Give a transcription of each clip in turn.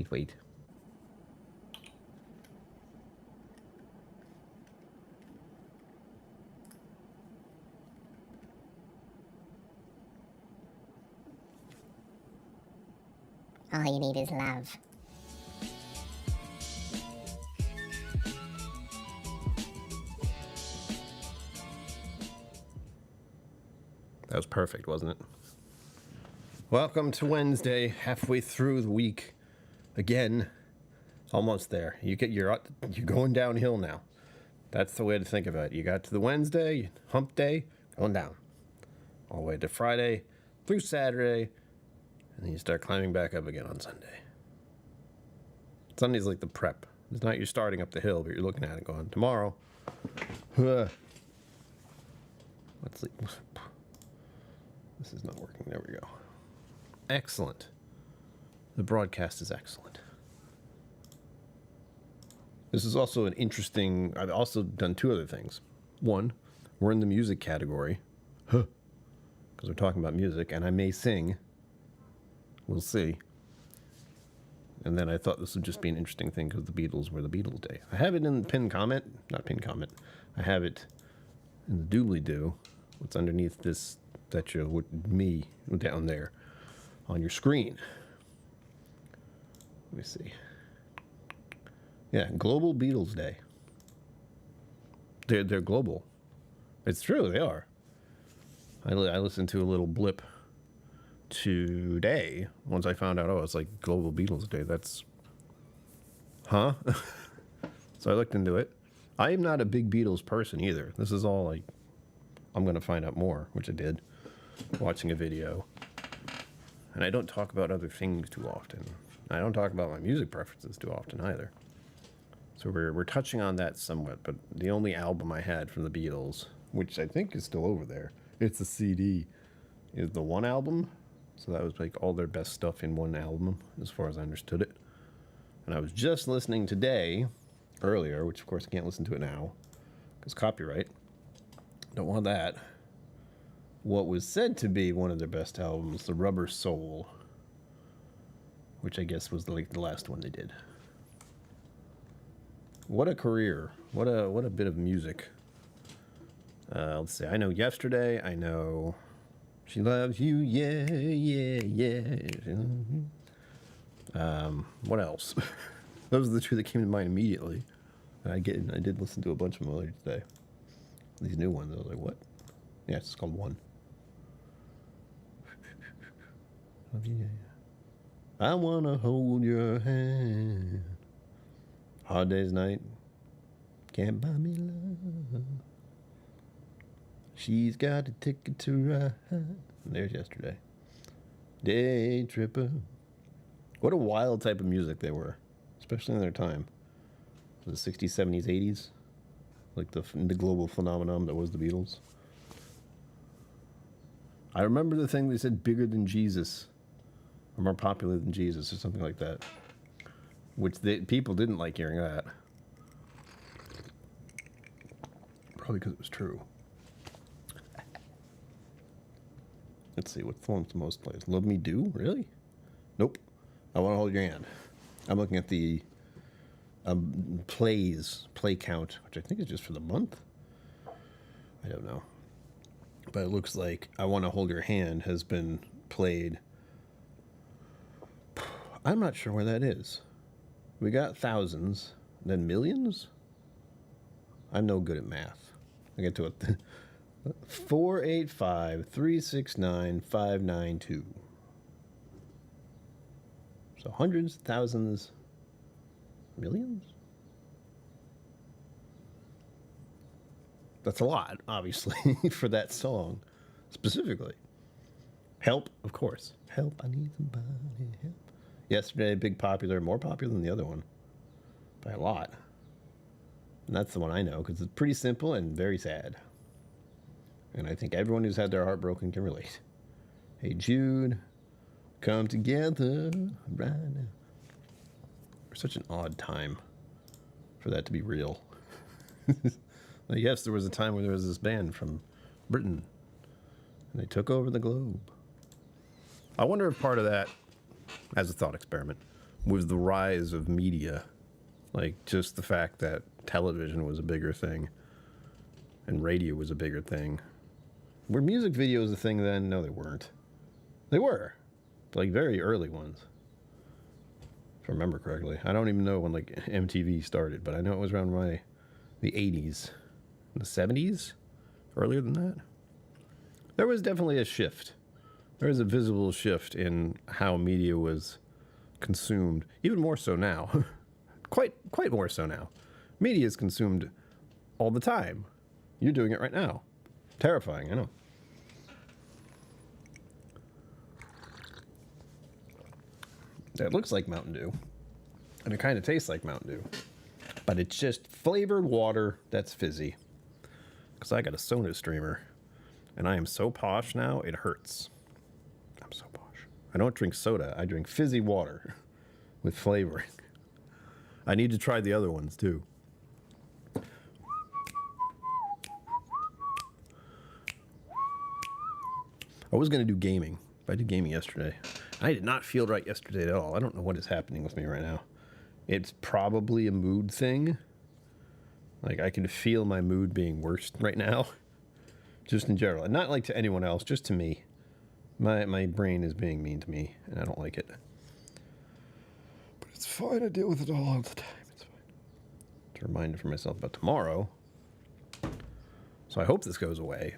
Wait. All you need is love. That was perfect, wasn't it? Welcome to Wednesday, halfway through the week. Again, almost there. You're going downhill now. That's the way to think about it. You got to the Wednesday, hump day, going down. All the way to Friday, through Saturday, and then you start climbing back up again on Sunday. Sunday's like the prep. It's not you're starting up the hill, but you're looking at it going, tomorrow. Let's see. This is not working. There we go. Excellent. The broadcast is excellent. This is also an interesting... I've also done two other things. One, we're in the music category. Because we're talking about music, and I may sing. We'll see. And then I thought this would just be an interesting thing because the Beatles were the Beatles Day. I have it in the pinned comment. Not pinned comment. I have it in the doobly-doo. What's underneath this statue with me down there on your screen. Let me see. Yeah, Global Beatles Day. They're global. It's true, they are. I listened to a little blip today once I found out, it's like Global Beatles Day. That's... Huh? So I looked into it. I am not a big Beatles person either. This is all like, I'm going to find out more, which I did, watching a video. And I don't talk about other things too often. I don't talk about my music preferences too often either. So we're touching on that somewhat, but the only album I had from the Beatles, which I think is still over there, it's a CD, is the one album. So that was like all their best stuff in one album, as far as I understood it. And I was just listening today, earlier, which of course I can't listen to it now, because copyright. Don't want that. What was said to be one of their best albums, The Rubber Soul, which I guess was like the last one they did. What a career. What a bit of music. Let's see. I know Yesterday. I know She Loves You. Yeah, yeah, yeah. What else? Those are the two that came to mind immediately. I did listen to a bunch of them earlier today. These new ones. I was like, what? Yeah, it's called One. I wanna hold your hand. Hard day's night. Can't buy me love. She's got a ticket to ride. There's Yesterday. Day Tripper. What a wild type of music they were, especially in their time. The 60s, 70s, 80s. Like the global phenomenon that was the Beatles. I remember the thing they said, bigger than Jesus. Or more popular than Jesus, or something like that. Which people didn't like hearing that. Probably because it was true. Let's see, what forms the most plays? Love Me Do? Really? Nope. I Want to Hold Your Hand. I'm looking at the play count, which I think is just for the month. I don't know. But it looks like I Want to Hold Your Hand has been played. I'm not sure where that is. We got thousands, then millions? I'm no good at math. I get to it. 485-369-592. So hundreds, thousands, millions? That's a lot, obviously, for that song, specifically. Help, of course. Help, I need somebody, help. Yesterday, big popular, more popular than the other one. By a lot. And that's the one I know, because it's pretty simple and very sad. And I think everyone who's had their heart broken can relate. Hey Jude, come together right now. Such an odd time for that to be real. Like, yes, there was a time where there was this band from Britain, and they took over the globe. I wonder if part of that, as a thought experiment, was the rise of media. Like, just the fact that television was a bigger thing and radio was a bigger thing. Were music videos a thing then? No, they weren't. They were. Like, very early ones. If I remember correctly. I don't even know when, like, MTV started, but I know it was around the 80s. The 70s? Earlier than that? There was definitely a shift. There was a visible shift in how media was consumed. Even more so now. Quite more so now. Media is consumed all the time. You're doing it right now. Terrifying, I know. It looks like Mountain Dew. And it kind of tastes like Mountain Dew. But it's just flavored water that's fizzy. Because I got a Soda streamer. And I am so posh now, it hurts. I'm so posh. I don't drink soda. I drink fizzy water with flavoring. I need to try the other ones, too. I was going to do gaming. I did gaming yesterday. I did not feel right yesterday at all. I don't know what is happening with me right now. It's probably a mood thing. Like, I can feel my mood being worse right now. Just in general. And not like to anyone else, just to me. My brain is being mean to me, and I don't like it. But it's fine. I deal with it all the time. It's fine. To remind for myself about tomorrow. So I hope this goes away.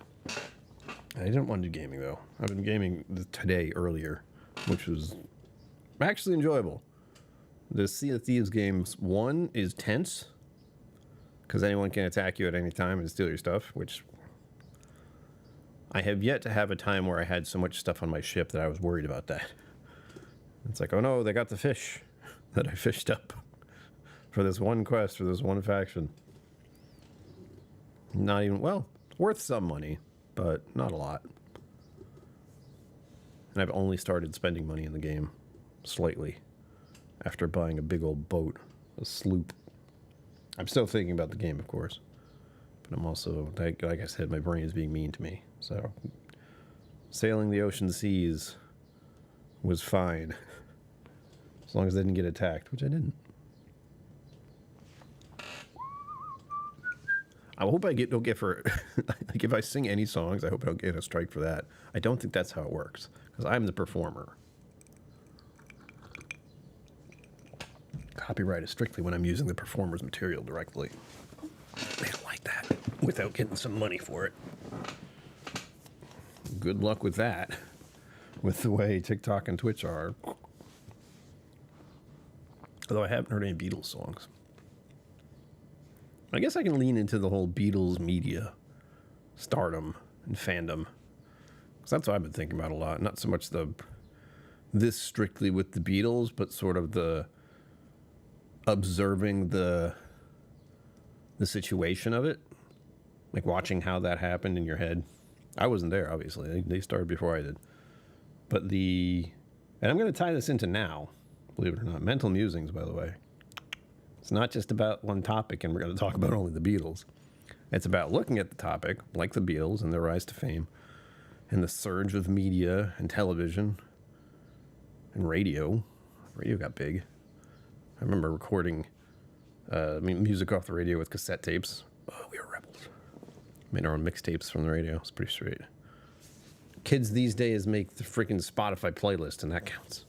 I didn't want to do gaming, though. I've been gaming today earlier, which was actually enjoyable. The Sea of Thieves games, one is tense, because anyone can attack you at any time and steal your stuff, which I have yet to have a time where I had so much stuff on my ship that I was worried about that. It's like, oh no, they got the fish that I fished up for this one quest, for this one faction. Not even, well, worth some money, but not a lot. And I've only started spending money in the game slightly after buying a big old boat, a sloop. I'm still thinking about the game, of course. But I'm also, like I said, my brain is being mean to me. So, sailing the ocean seas was fine. As long as I didn't get attacked, which I didn't. I hope I don't get for, like if I sing any songs, I hope I don't get a strike for that. I don't think that's how it works, because I'm the performer. Copyright is strictly when I'm using the performer's material directly. They don't like that without getting some money for it. Good luck with that, with the way TikTok and Twitch are. Although I haven't heard any Beatles songs. I guess I can lean into the whole Beatles media stardom and fandom. Because that's what I've been thinking about a lot. Not so much this strictly with the Beatles, but sort of the observing the situation of it. Like watching how that happened in your head. I wasn't there, obviously. They started before I did. But and I'm going to tie this into now, believe it or not. Mental Musings, by the way. It's not just about one topic, and we're going to talk about only the Beatles. It's about looking at the topic, like the Beatles and their rise to fame, and the surge of media and television and radio. Radio got big. I remember recording music off the radio with cassette tapes. Oh, we were rebels. Made our own mixtapes from the radio. It's pretty straight. Kids these days make the freaking Spotify playlist, and that counts.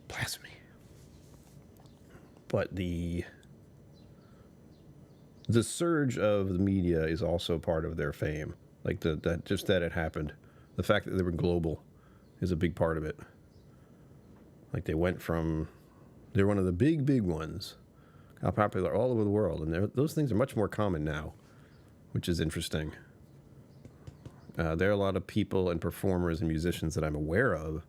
Blasphemy. But the surge of the media is also part of their fame. Like that it happened. The fact that they were global is a big part of it. Like they're one of the big ones. How popular all over the world, and those things are much more common now, which is interesting. There are a lot of people and performers and musicians that I'm aware of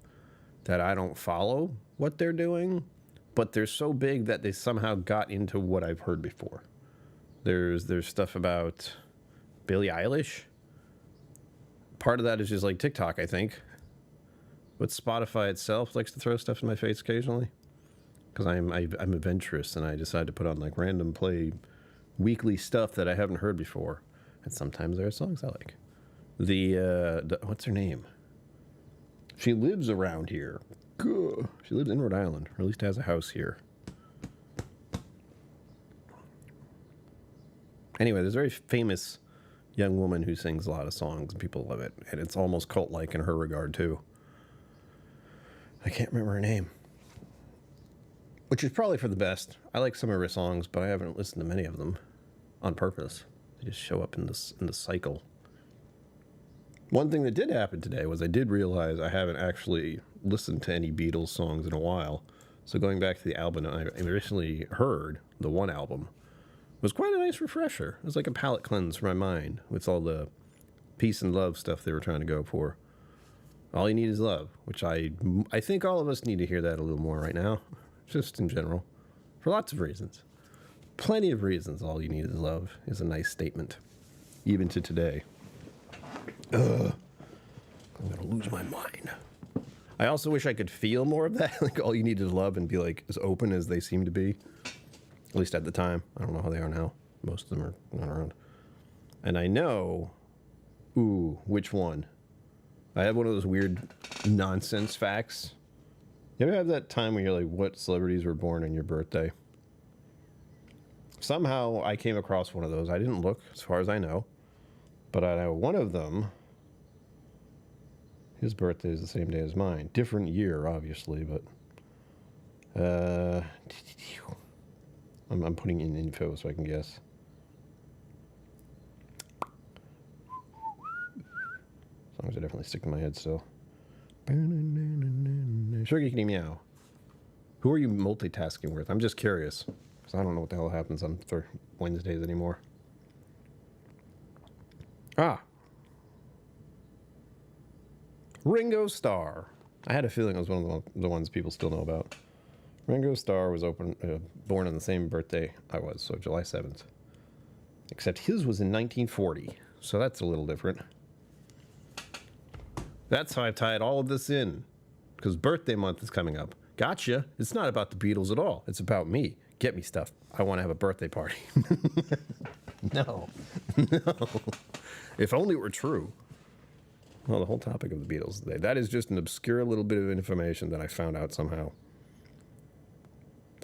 that I don't follow what they're doing, but they're so big that they somehow got into what I've heard before. There's stuff about Billie Eilish. Part of that is just like TikTok, I think. But Spotify itself likes to throw stuff in my face occasionally. Because I'm adventurous, and I decide to put on like random play weekly stuff that I haven't heard before. And sometimes there are songs I like. The what's her name? She lives around here. She lives in Rhode Island, or at least has a house here. Anyway, there's a very famous young woman who sings a lot of songs, and people love it. And it's almost cult-like in her regard, too. I can't remember her name. Which is probably for the best. I like some of her songs, but I haven't listened to many of them on purpose. They just show up in the cycle. One thing that did happen today was I did realize I haven't actually listened to any Beatles songs in a while. So going back to the album I originally heard, the one album, was quite a nice refresher. It was like a palate cleanse for my mind with all the peace and love stuff they were trying to go for. All you need is love, which I think all of us need to hear that a little more right now, just in general, for lots of reasons. Plenty of reasons all you need is love is a nice statement, even to today. I'm going to lose my mind. I also wish I could feel more of that, like all you need is love and be like as open as they seem to be. At least at the time. I don't know how they are now. Most of them are not around. And I know, which one? I have one of those weird nonsense facts. You ever have that time where you're like, what celebrities were born on your birthday? Somehow I came across one of those. I didn't look, as far as I know. But I know one of them, his birthday is the same day as mine. Different year, obviously, but... I'm putting in info so I can guess. Songs are definitely sticking in my head still. Sugar Kitty Meow. Who are you multitasking with? I'm just curious. Because I don't know what the hell happens on Wednesdays anymore. Ringo Starr. I had a feeling it was one of the ones people still know about. Ringo Starr was born on the same birthday I was, so July 7th. Except his was in 1940, so that's a little different. That's how I tied all of this in, because birthday month is coming up. Gotcha. It's not about the Beatles at all. It's about me. Get me stuff. I want to have a birthday party. No. If only it were true. Well, the whole topic of the Beatles today. That is just an obscure little bit of information that I found out somehow.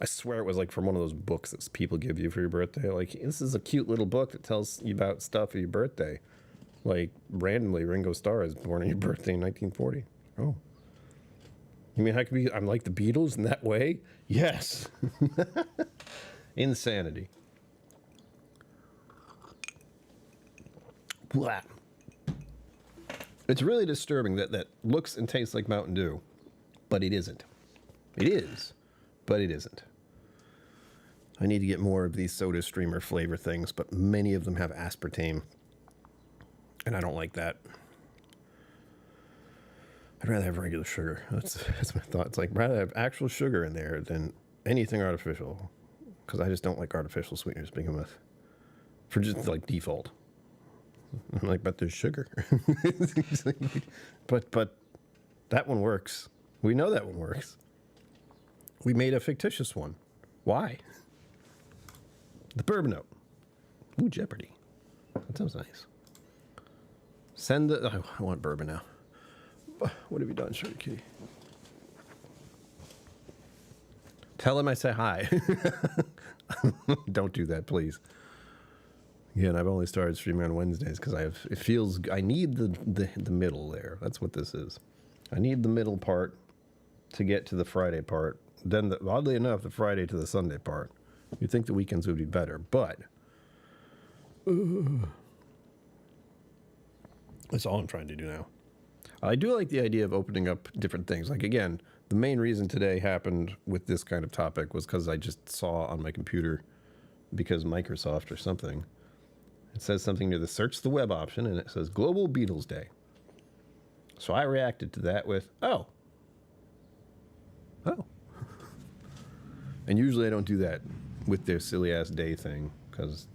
I swear it was like from one of those books that people give you for your birthday. Like, this is a cute little book that tells you about stuff for your birthday. Like, randomly, Ringo Starr is born on your birthday in 1940. Oh. You mean I'm like the Beatles in that way? Yes. Insanity. Blah. It's really disturbing that looks and tastes like Mountain Dew, but it isn't. It is, but it isn't. I need to get more of these Soda Streamer flavor things, but many of them have aspartame, and I don't like that. I'd rather have regular sugar. That's my thought. It's like, rather have actual sugar in there than anything artificial, because I just don't like artificial sweeteners to begin with, for just like default. I'm like, but there's sugar. but that one works. We know that one works. We made a fictitious one. Why? The Bourbon note. Ooh, Jeopardy. That sounds nice. I want bourbon now. What have you done, Sugar Kitty? Tell him I say hi. Don't do that, please. Again, I've only started streaming on Wednesdays because I need the middle there. That's what this is. I need the middle part to get to the Friday part. Then, oddly enough, the Friday to the Sunday part. You'd think the weekends would be better, but that's all I'm trying to do now. I do like the idea of opening up different things. Like, again, the main reason today happened with this kind of topic was because I just saw on my computer, because Microsoft or something, it says something near the search the web option, and it says Global Beatles Day. So I reacted to that with, oh. And usually I don't do that with their silly-ass day thing, because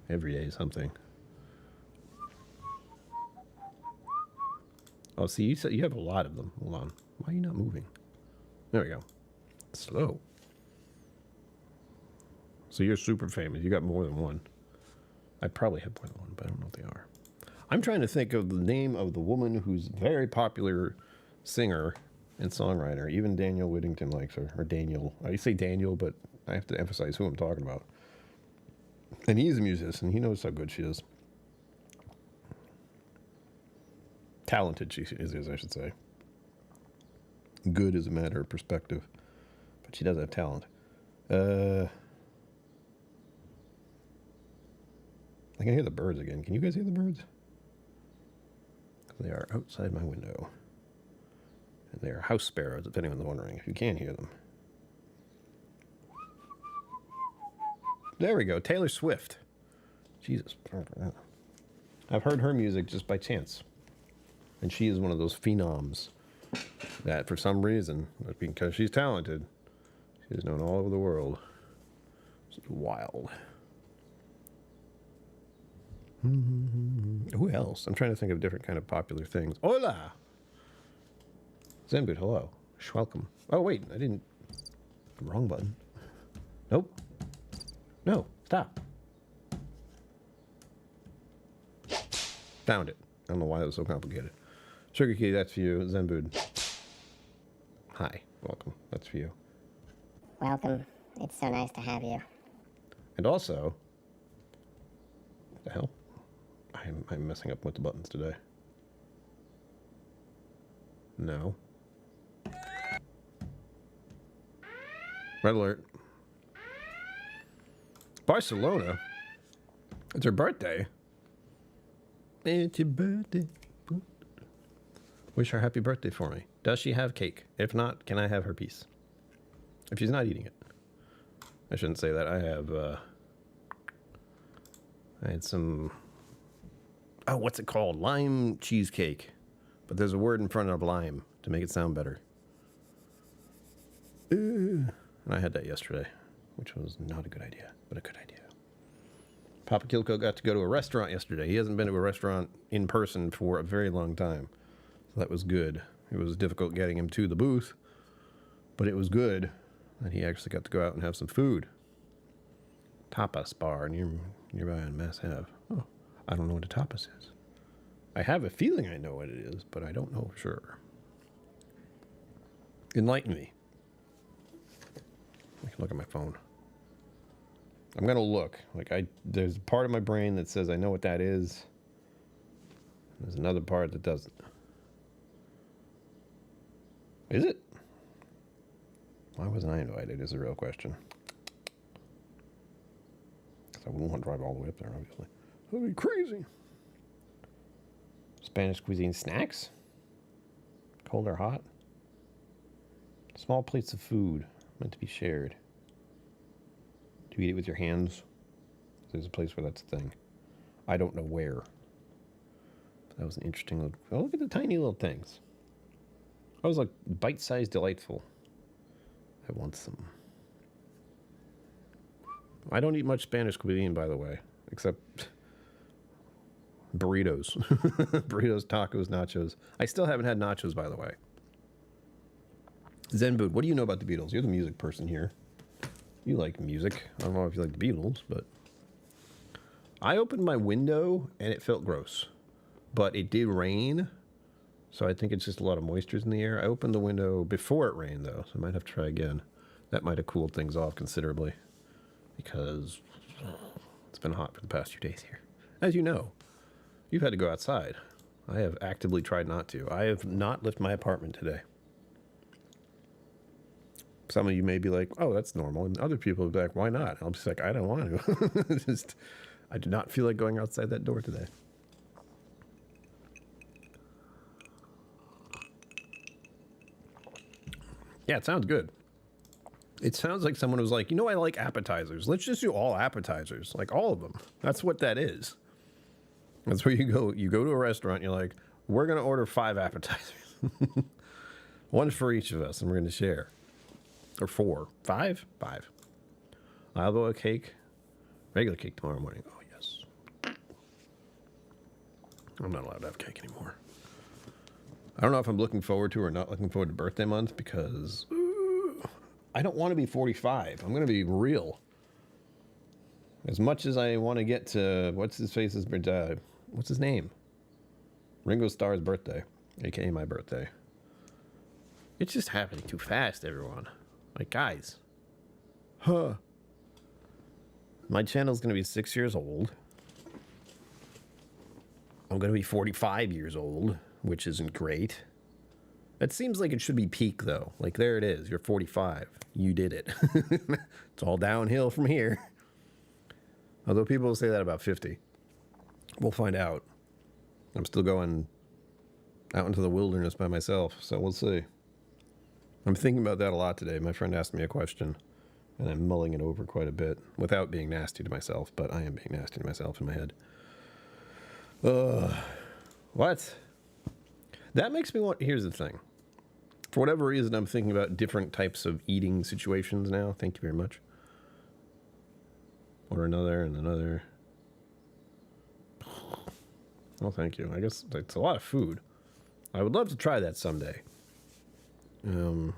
every day is something. Oh, see, you have a lot of them. Hold on. Why are you not moving? There we go. Slow. So you're super famous. You got more than one. I probably have more than one, but I don't know what they are. I'm trying to think of the name of the woman who's a very popular singer and songwriter. Even Daniel Whittington likes her, or Daniel. I say Daniel, but I have to emphasize who I'm talking about. And he's a musician. He knows how good she is. Talented she is, I should say. Good is a matter of perspective. But she does have talent. I can hear the birds again. Can you guys hear the birds? They are outside my window. And they are house sparrows, if anyone's wondering, if you can hear them. There we go, Taylor Swift. Jesus. I've heard her music just by chance. And she is one of those phenoms that for some reason, because she's talented, she is known all over the world. It's wild. Who else? I'm trying to think of different kind of popular things. Hola! Zenboot, hello. Welcome. Oh, wait, I didn't... Wrong button. Nope. No, stop. Found it. I don't know why it was so complicated. Sugar Key, that's for you. Zenboot. Hi, welcome. That's for you. Welcome. It's so nice to have you. And also... What the hell? I'm messing up with the buttons today. No. Red alert. Barcelona? It's her birthday. It's your birthday. Wish her happy birthday for me. Does she have cake? If not, can I have her piece? If she's not eating it. I shouldn't say that. I had some... Oh, what's it called? Lime cheesecake. But there's a word in front of lime to make it sound better. And I had that yesterday, which was not a good idea, but a good idea. Papa KillCo got to go to a restaurant yesterday. He hasn't been to a restaurant in person for a very long time. So that was good. It was difficult getting him to the booth, but it was good that he actually got to go out and have some food. Tapas bar nearby on Mass Ave. Oh, I don't know what a tapas is. I have a feeling I know what it is, but I don't know for sure. Enlighten me. I can look at my phone. I'm gonna look. There's a part of my brain that says I know what that is. There's another part that doesn't. Is it? Why wasn't I invited is a real question. Because I wouldn't want to drive all the way up there, obviously. That'd be crazy. Spanish cuisine snacks? Cold or hot? Small plates of food meant to be shared. Do you eat it with your hands? There's a place where that's a thing. I don't know where. That was an interesting little... Oh, look at the tiny little things. That was like bite-sized delightful. I want some. I don't eat much Spanish cuisine, by the way, except burritos. Burritos, tacos, nachos. I still haven't had nachos, by the way. Zenboot, what do you know about the Beatles? You're the music person here. You like music. I don't know if you like the Beatles, but... I opened my window, and it felt gross. But it did rain, so I think it's just a lot of moisture in the air. I opened the window before it rained, though, so I might have to try again. That might have cooled things off considerably, because it's been hot for the past few days here. As you know, you've had to go outside. I have actively tried not to. I have not left my apartment today. Some of you may be like, oh, that's normal. And other people will be like, why not? I'll be like, I don't want to. I do not feel like going outside that door today. Yeah, it sounds good. It sounds like someone was like, you know, I like appetizers. Let's just do all appetizers, like all of them. That's what that is. That's where you go. You go to a restaurant, you're like, we're going to order 5 appetizers. One for each of us, and we're going to share. Or 4. 5? 5. I'll go a cake. Regular cake tomorrow morning. Oh, yes. I'm not allowed to have cake anymore. I don't know if I'm looking forward to or not looking forward to birthday month because I don't want to be 45. I'm going to be real. As much as I want to get to what's his name? Ringo Starr's birthday, aka my birthday. It's just happening too fast, everyone. Like, guys. Huh. My channel's going to be 6 years old. I'm going to be 45 years old, which isn't great. It seems like it should be peak, though. Like, there it is. You're 45. You did it. It's all downhill from here. Although people will say that about 50. We'll find out. I'm still going out into the wilderness by myself, so we'll see. I'm thinking about that a lot today. My friend asked me a question, and I'm mulling it over quite a bit without being nasty to myself, but I am being nasty to myself in my head. What? That makes me want... Here's the thing. For whatever reason, I'm thinking about different types of eating situations now. Thank you very much. Or another and another. Oh, thank you. I guess it's a lot of food. I would love to try that someday. And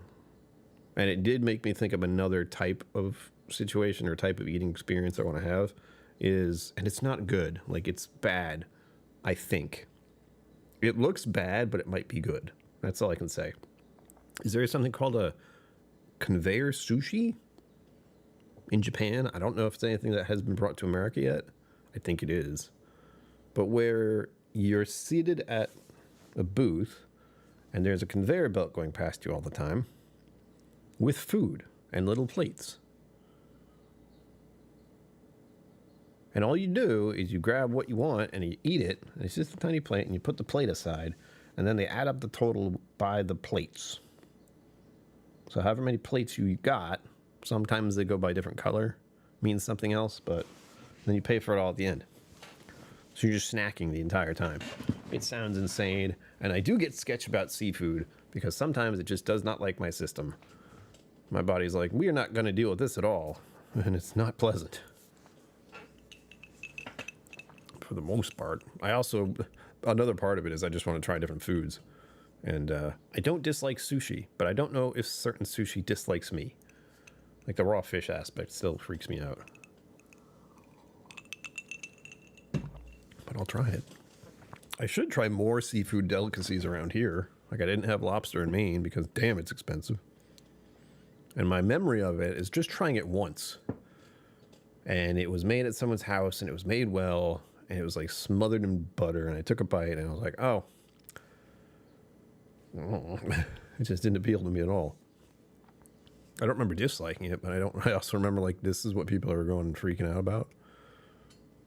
it did make me think of another type of situation or type of eating experience I want to have. And it's not good. Like, it's bad, I think. It looks bad, but it might be good. That's all I can say. Is there something called a conveyor sushi in Japan? I don't know if it's anything that has been brought to America yet. I think it is. But where you're seated at a booth and there's a conveyor belt going past you all the time with food and little plates. And all you do is you grab what you want and you eat it. And it's just a tiny plate and you put the plate aside. And then they add up the total by the plates. So however many plates you got, sometimes they go by different color, means something else, but then you pay for it all at the end. So you're just snacking the entire time. It sounds insane. And I do get sketched about seafood because sometimes it just does not like my system. My body's like, we are not going to deal with this at all. And it's not pleasant. For the most part. Another part of it is I just want to try different foods. And I don't dislike sushi, but I don't know if certain sushi dislikes me. Like the raw fish aspect still freaks me out. But I'll try it. I should try more seafood delicacies around here. Like I didn't have lobster in Maine because damn, it's expensive. And my memory of it is just trying it once. And it was made at someone's house and it was made well. And it was like smothered in butter. And I took a bite and I was like, oh. It just didn't appeal to me at all. I don't remember disliking it, but I also remember like this is what people are going freaking out about.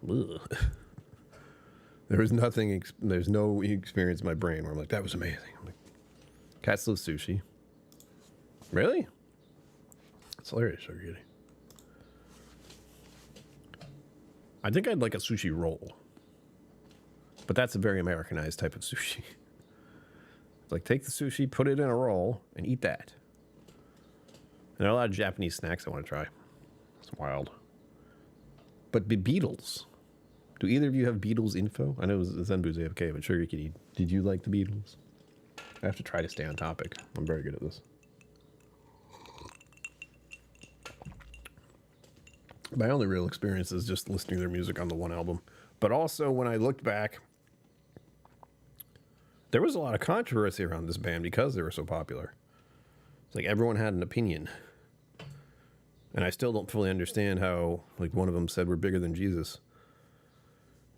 Ugh. There was nothing, there's no experience in my brain where I'm like, that was amazing. I'm like, cats love sushi. Really? That's hilarious, Sugar Kitty. I think I'd like a sushi roll. But that's a very Americanized type of sushi. Like, take the sushi, put it in a roll, and eat that. And there are a lot of Japanese snacks I want to try. It's wild. But Beatles. Do either of you have Beatles info? I know Zenbu's AFK, but Sugar Kitty, did you like the Beatles? I have to try to stay on topic. I'm very good at this. My only real experience is just listening to their music on the one album. But also, when I looked back, there was a lot of controversy around this band because they were so popular. It's like everyone had an opinion. And I still don't fully understand how, like, one of them said we're bigger than Jesus.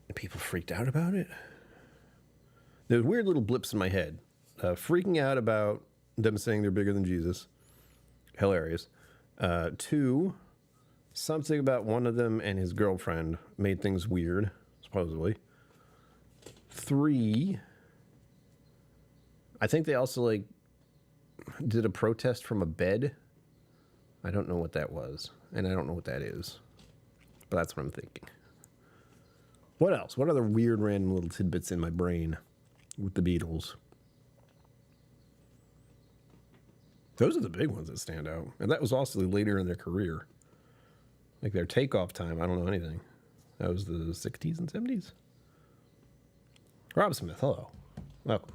And people freaked out about it. There's weird little blips in my head. Freaking out about them saying they're bigger than Jesus. Hilarious. 2, something about one of them and his girlfriend made things weird, supposedly. 3, I think they also, like, did a protest from a bed. I don't know what that was, and I don't know what that is. But that's what I'm thinking. What else? What other weird random little tidbits in my brain with the Beatles? Those are the big ones that stand out. And that was also later in their career. Like their takeoff time, I don't know anything. That was the 60s and 70s. Rob Smith, hello. Welcome.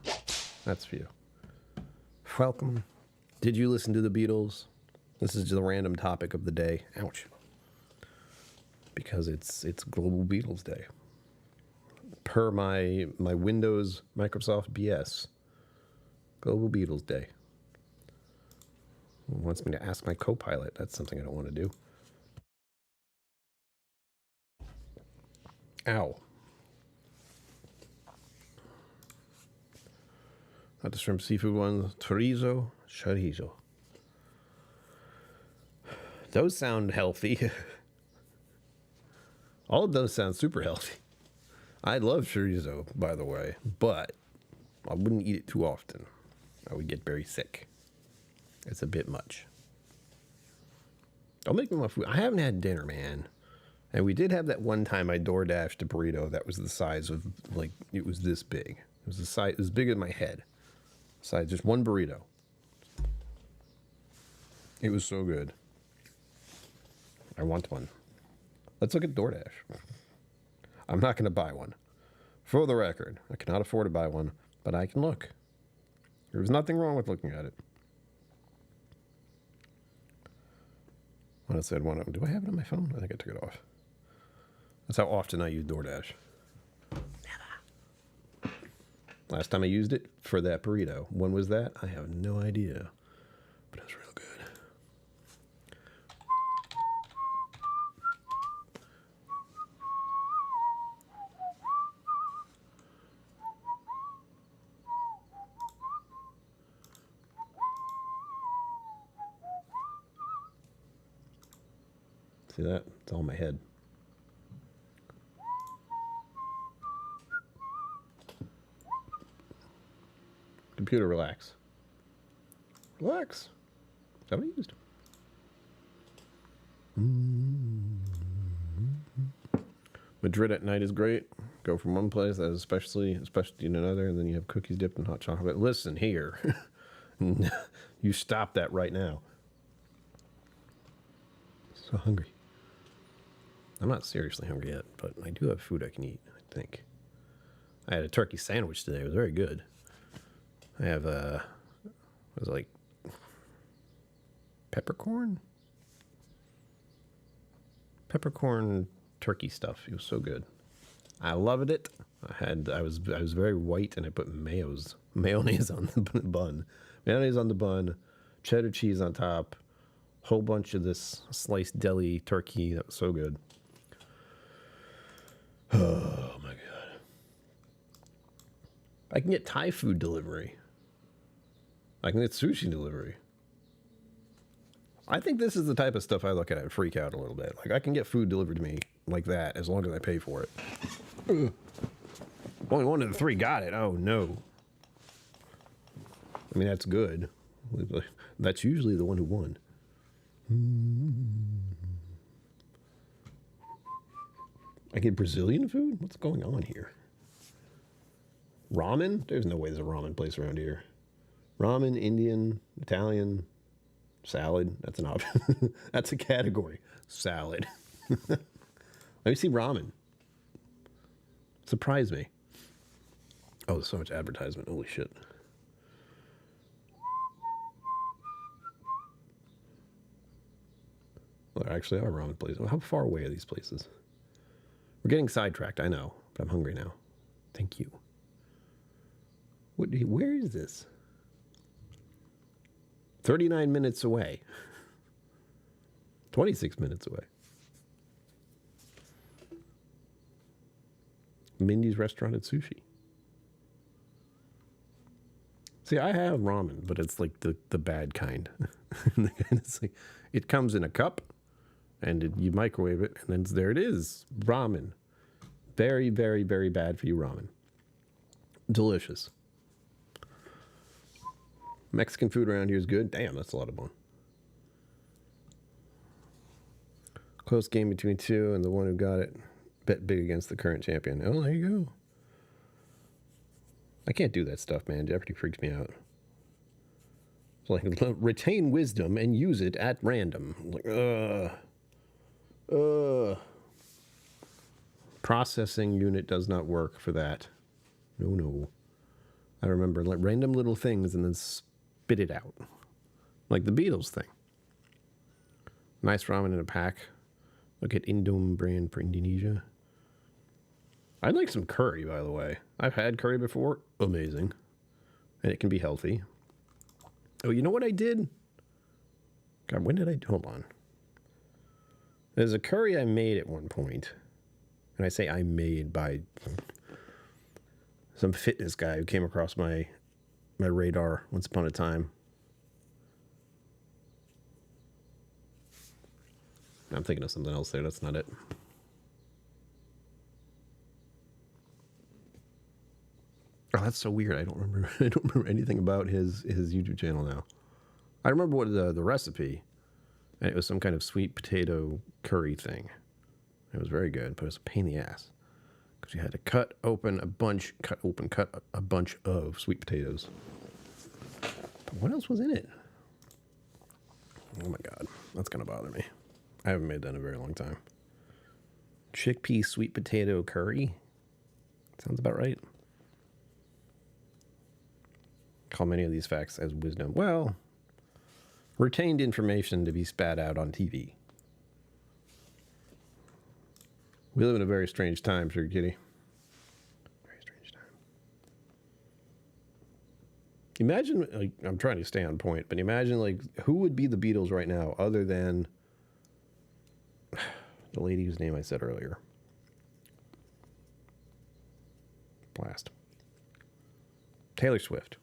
That's for you. Welcome. Did you listen to the Beatles? This is just a random topic of the day. Ouch. Because it's Global Beatles Day. Per my Windows Microsoft BS. Global Beatles Day. It wants me to ask my co-pilot. That's something I don't want to do. Ow. Not the shrimp seafood ones. Chorizo. Chorizo. Those sound healthy. All of those sound super healthy. I love chorizo, by the way, but I wouldn't eat it too often. I would get very sick. It's a bit much. Don't make me want food. I haven't had dinner, man. And we did have that one time I door dashed a burrito that was the size of, like, it was this big. It was the size, it was bigger than my head. Size, just one burrito. It was so good. I want one. Let's look at DoorDash. I'm not going to buy one. For the record, I cannot afford to buy one, but I can look. There's nothing wrong with looking at it. Honestly, I'd want to. Do I have it on my phone? I think I took it off. That's how often I use DoorDash. Never. Last time I used it for that burrito. When was that? I have no idea. But it was real good. See that? It's all in my head. Computer, relax. Relax. Is that what I used? Madrid at night is great. Go from one place that is especially in another, and then you have cookies dipped in hot chocolate. Listen here. You stop that right now. So hungry. I'm not seriously hungry yet, but I do have food I can eat, I think. I had a turkey sandwich today. It was very good. I have, it was like peppercorn? Peppercorn turkey stuff. It was so good. I loved it. I was very white, and I put mayonnaise on the bun. Mayonnaise on the bun, cheddar cheese on top, whole bunch of this sliced deli turkey. That was so good. Oh my god. I can get Thai food delivery. I can get sushi delivery. I think this is the type of stuff I look at and freak out a little bit. Like, I can get food delivered to me like that as long as I pay for it. Ugh. Only one of the three got it. Oh no. I mean, that's good. That's usually the one who won. I get Brazilian food? What's going on here? Ramen? There's no way there's a ramen place around here. Ramen, Indian, Italian, salad. That's an option. That's a category. Salad. Let me see ramen. Surprise me. Oh, there's so much advertisement. Holy shit. Well, there actually are ramen places. How far away are these places? We're getting sidetracked, I know, but I'm hungry now. Thank you. Where is this? 39 minutes away. 26 minutes away. Mindy's Restaurant at Sushi. See, I have ramen, but it's like the bad kind. It's like, it comes in a cup, and you microwave it, and then there it is. Ramen. Very, very, very bad for you ramen. Delicious. Mexican food around here is good. Damn, that's a lot of bone. Close game between two, and the one who got it bet big against the current champion. Oh, there you go. I can't do that stuff, man. Jeopardy freaks me out. It's like, retain wisdom and use it at random. Like, Processing unit does not work for that. No. I remember like random little things and then spit it out. Like the Beatles thing. Nice ramen in a pack. Look at Indom brand for Indonesia. I'd like some curry, by the way. I've had curry before. Amazing. And it can be healthy. Oh, you know what I did? God, when did I... Hold on. There's a curry I made at one point. And I say I made by some fitness guy who came across my radar once upon a time. I'm thinking of something else there. That's not it. Oh, that's so weird. I don't remember. I don't remember anything about his YouTube channel now. I remember what the recipe, and it was some kind of sweet potato curry thing. It was very good, but it was a pain in the ass because you had to cut a bunch of sweet potatoes. But what else was in it? Oh my god, that's gonna bother me. I haven't made that in a very long time. Chickpea sweet potato curry. Sounds about right. Call many of these facts as wisdom. Well, retained information to be spat out on TV. We live in a very strange time, Sugar Kitty. Very strange time. Imagine, like, I'm trying to stay on point, but imagine, like, who would be the Beatles right now other than the lady whose name I said earlier. Blast. Taylor Swift.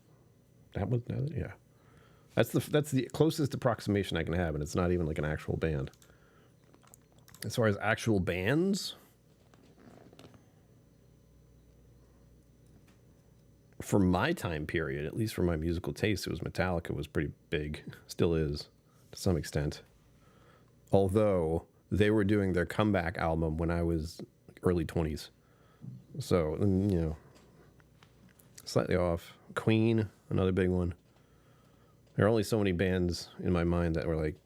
Yeah. That's the closest approximation I can have, and it's not even like an actual band. As far as actual bands, for my time period, at least for my musical taste, it was Metallica was pretty big. Still is, to some extent. Although they were doing their comeback album when I was early 20s. So, you know, slightly off. Queen, another big one. There are only so many bands in my mind that were like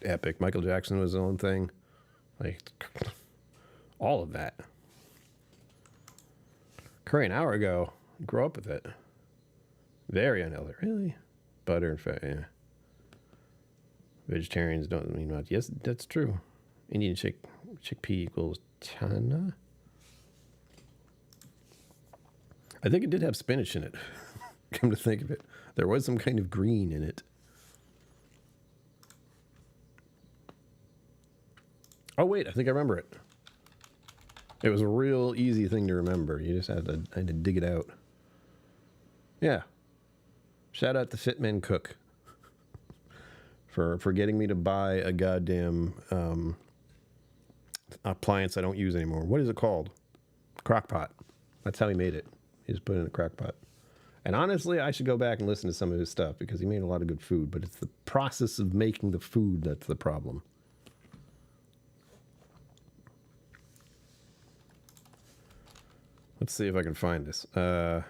epic. Michael Jackson was his own thing. Like, all of that. Curry an hour ago, grew up with it. Very unhealthy. Really? Butter and fat, yeah. Vegetarians don't mean much. Yes, that's true. Indian chickpea equals chana. I think it did have spinach in it. Come to think of it. There was some kind of green in it. Oh, wait, I think I remember it. It was a real easy thing to remember. You just had to dig it out. Yeah. Shout out to Fitman Cook for getting me to buy a goddamn appliance I don't use anymore. What is it called? Crock-pot. That's how he made it. He just put it in a crock-pot. And honestly, I should go back and listen to some of his stuff because he made a lot of good food, but it's the process of making the food that's the problem. Let's see if I can find this. We're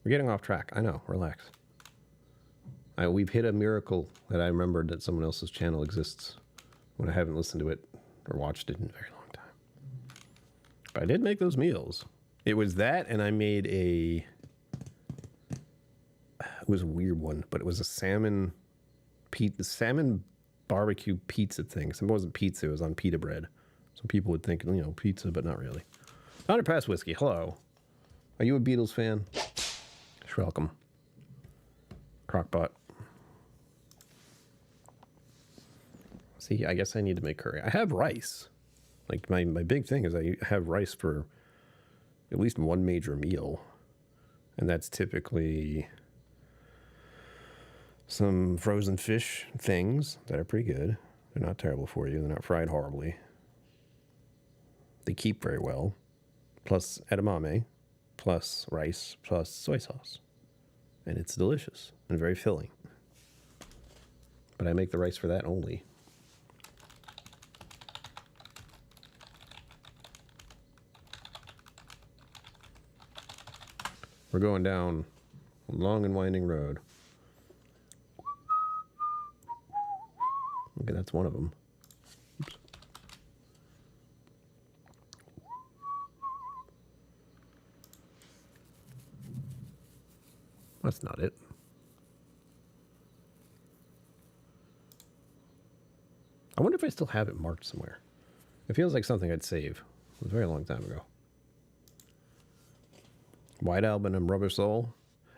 getting off track. I know. Relax. We've hit a miracle that I remembered that someone else's channel exists when I haven't listened to it or watched it in a very long time. But I did make those meals. It was that, and I made it was a weird one, but it was a salmon barbecue pizza thing. So it wasn't pizza, it was on pita bread. Some people would think, you know, pizza, but not really. Underpass Whiskey, hello. Are you a Beatles fan? You're welcome. Crockpot. See, I guess I need to make curry. I have rice. Like, my big thing is I have rice for at least one major meal. And that's typically some frozen fish things that are pretty good. They're not terrible for you. They're not fried horribly. They keep very well. Plus edamame, plus rice, plus soy sauce. And it's delicious and very filling. But I make the rice for that only. We're going down a long and winding road. Okay, that's one of them. Oops. That's not it. I wonder if I still have it marked somewhere. It feels like something I'd save. It was a very long time ago. White Album and Rubber Soul?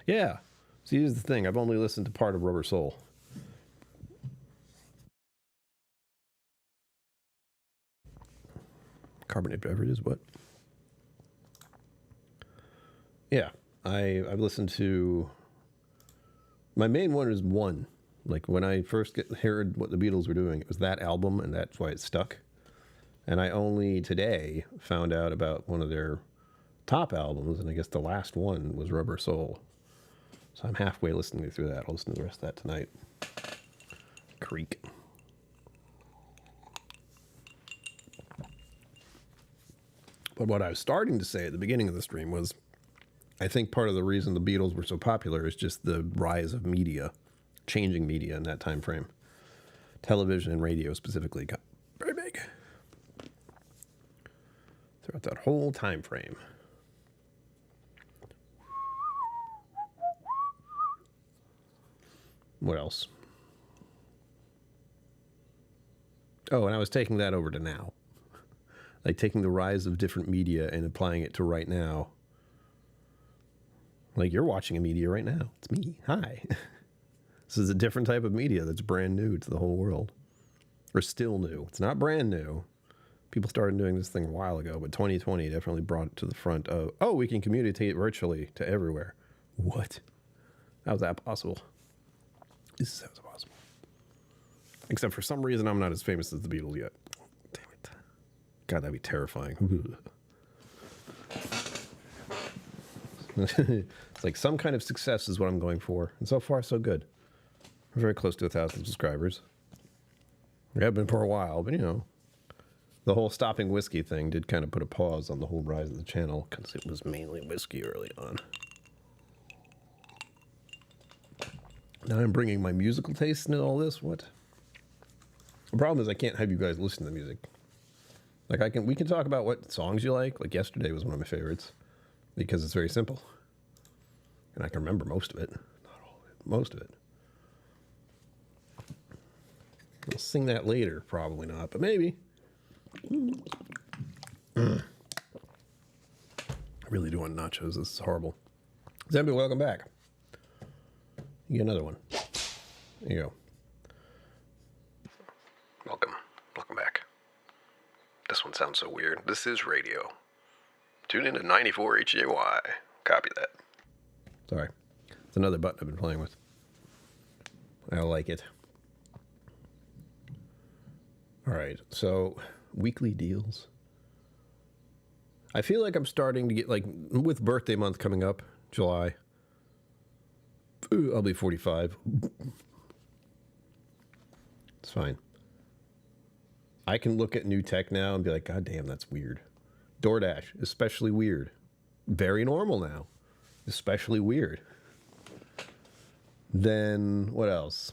Yeah. See, here's the thing. I've only listened to part of Rubber Soul. Carbonated beverages, what? Yeah, I've listened to... My main one is One. Like, when I first heard what the Beatles were doing, it was that album, and that's why it stuck. And I only today found out about one of their top albums, and I guess the last one was Rubber Soul. So I'm halfway listening through that. I'll listen to the rest of that tonight. Creek. But what I was starting to say at the beginning of the stream was, I think part of the reason the Beatles were so popular is just the rise of media, changing media in that time frame. Television and radio specifically got very big throughout that whole time frame. What else? Oh, and I was taking that over to now. Like taking the rise of different media and applying it to right now. Like you're watching a media right now. It's me. Hi. This is a different type of media that's brand new to the whole world. Or still new. It's not brand new. People started doing this thing a while ago, but 2020 definitely brought it to the front of, oh, we can communicate virtually to everywhere. What? How is that possible? This is possible. Except for some reason, I'm not as famous as the Beatles yet. Damn it. God, that'd be terrifying. It's like some kind of success is what I'm going for. And so far, so good. We're very close to 1,000 subscribers. We have been for a while, but you know, the whole stopping whiskey thing did kind of put a pause on the whole rise of the channel because it was mainly whiskey early on. Now I'm bringing my musical taste into all this. What? The problem is I can't have you guys listen to music. Like we can talk about what songs you like. Like yesterday was one of my favorites because it's very simple. And I can remember most of it. Not all of it. Most of it. I'll sing that later. Probably not, but maybe. I really do want nachos. This is horrible. Zambi, welcome back. You get another one. There you go. Welcome. Welcome back. This one sounds so weird. This is radio. Tune in to 94 HJY. Copy that. Sorry. It's another button I've been playing with. I like it. All right. So, weekly deals. I feel like I'm starting to get, like, with birthday month coming up, July. I'll be 45. It's fine. I can look at new tech now and be like, God damn, that's weird. DoorDash, especially weird. Very normal now. Especially weird. Then, what else?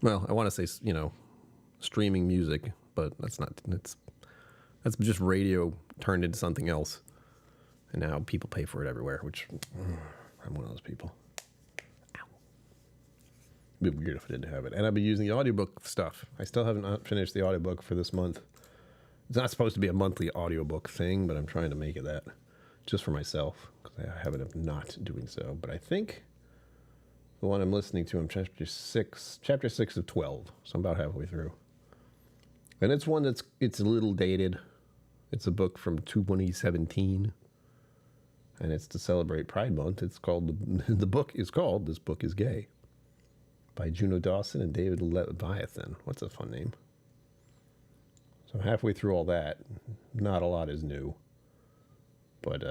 Well, I want to say, you know, streaming music, but that's not, that's just radio turned into something else. And now people pay for it everywhere, which I'm one of those people. Ow. It'd be weird if I didn't have it. And I've been using the audiobook stuff. I still haven't finished the audiobook for this month. It's not supposed to be a monthly audiobook thing, but I'm trying to make it that just for myself because I have it of not doing so. But I think the one I'm listening to, I'm chapter 6 of 12. So I'm about halfway through. And it's one it's a little dated. It's a book from 2017. And it's to celebrate Pride Month. It's called, the book is called This Book is Gay by Juno Dawson and David Leviathan. What's a fun name? So I'm halfway through all that. Not a lot is new. But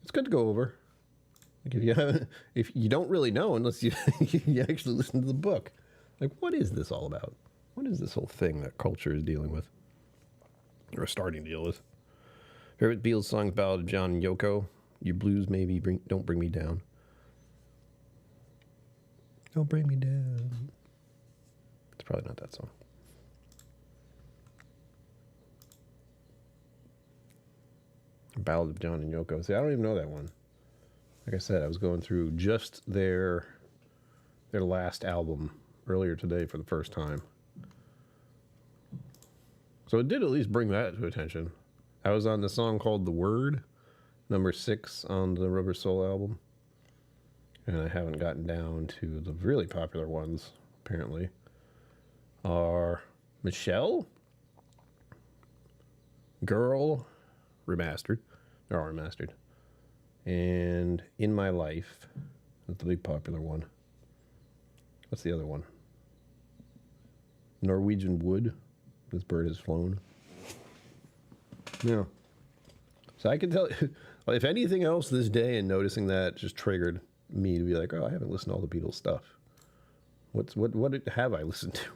it's good to go over. Like if you don't really know unless you, you actually listen to the book. Like, what is this all about? What is this whole thing that culture is dealing with? Or starting to deal with? Favorite Beatles songs, Ballad of John and Yoko. Your blues maybe don't bring me down. Don't bring me down. It's probably not that song. Ballad of John and Yoko. See, I don't even know that one. Like I said, I was going through just their last album earlier today for the first time. So it did at least bring that to attention. I was on the song called The Word, number 6 on the Rubber Soul album. And I haven't gotten down to the really popular ones, apparently, are Michelle? Girl, remastered. They're all remastered. And In My Life, that's the big popular one. What's the other one? Norwegian Wood. This bird has flown. Yeah. So I can tell, if anything else this day, and noticing that just triggered me to be like, oh, I haven't listened to all the Beatles stuff. What have I listened to?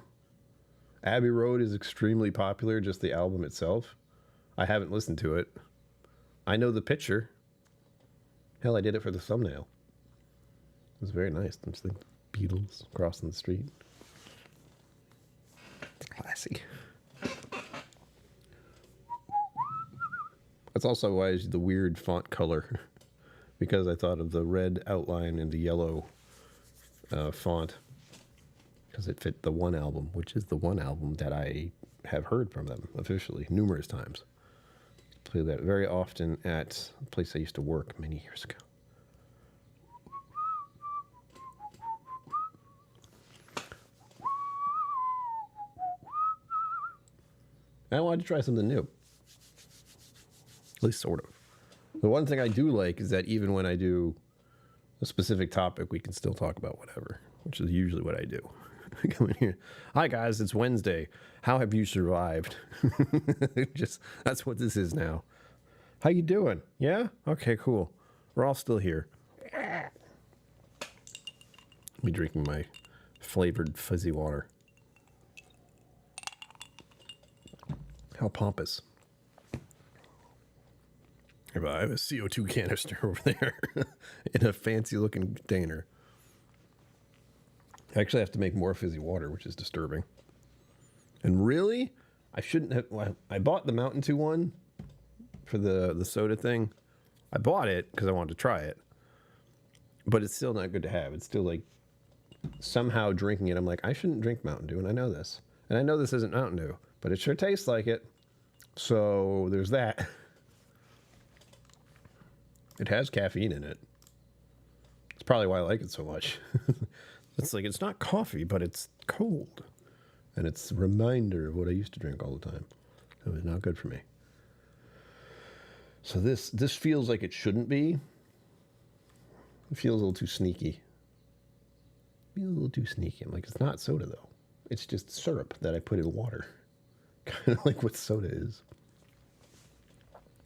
Abbey Road is extremely popular, just the album itself. I haven't listened to it. I know the picture. Hell, I did it for the thumbnail. It was very nice. I'm just like Beatles crossing the street. It's classy. That's also why it's the weird font color, because I thought of the red outline and the yellow font, because it fit the One album, which is the one album that I have heard from them officially numerous times. Play that very often at a place I used to work many years ago. I wanted to try something new. At least sort of. The one thing I do like is that even when I do a specific topic, we can still talk about whatever, which is usually what I do. I come in here. Hi guys, it's Wednesday. How have you survived? That's what this is now. How you doing? Yeah? Okay, cool. We're all still here. Me drinking my flavored fizzy water. How pompous. I have a CO2 canister over there in a fancy looking container. I actually have to make more fizzy water, which is disturbing. And really, I shouldn't have. Well, I bought the Mountain Dew one for the soda thing. I bought it because I wanted to try it, but it's still not good to have. It's still like somehow drinking it. I'm like, I shouldn't drink Mountain Dew, and I know this. And I know this isn't Mountain Dew, but it sure tastes like it. So there's that. It has caffeine in it. It's probably why I like it so much. It's like, it's not coffee, but it's cold. And it's a reminder of what I used to drink all the time. It was not good for me. So this feels like it shouldn't be. It feels a little too sneaky. Feels a little too sneaky. I'm like, it's not soda though. It's just syrup that I put in water. Kind of like what soda is.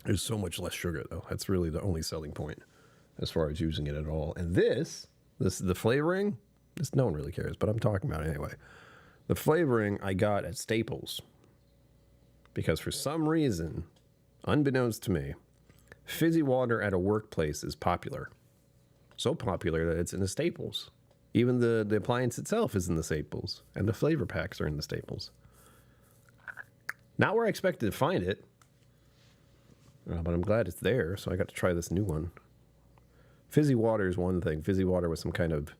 There's so much less sugar though. That's really the only selling point as far as using it at all. And the flavoring, this no one really cares, but I'm talking about it anyway. The flavoring I got at Staples because for some reason, unbeknownst to me, fizzy water at a workplace is popular. So popular that it's in the Staples. Even the appliance itself is in the Staples, and the flavor packs are in the Staples. Not where I expected to find it, but I'm glad it's there, so I got to try this new one. Fizzy water is one thing. Fizzy water with some kind of